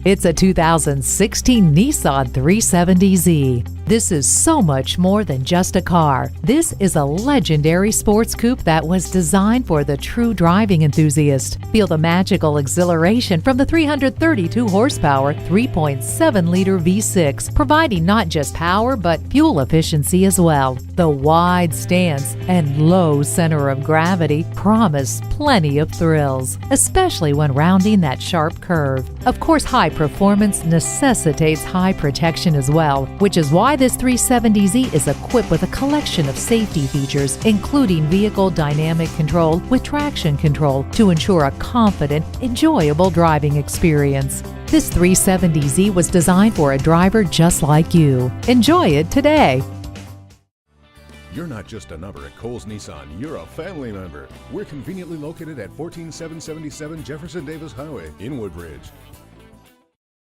It's a 2016 Nissan 370Z. This is so much more than just a car. This is a legendary sports coupe that was designed for the true driving enthusiast. Feel the magical exhilaration from the 332 horsepower 3.7-liter V6, providing not just power but fuel efficiency as well. The wide stance and low center of gravity promise plenty of thrills, especially when rounding that sharp curve. Of course, high performance necessitates high protection as well, which is why this 370Z is equipped with a collection of safety features, including vehicle dynamic control with traction control to ensure a confident, enjoyable driving experience. This 370Z was designed for a driver just like you. Enjoy it today. You're not just a number at Coles Nissan, you're a family member. We're conveniently located at 14777 Jefferson Davis Highway in Woodbridge.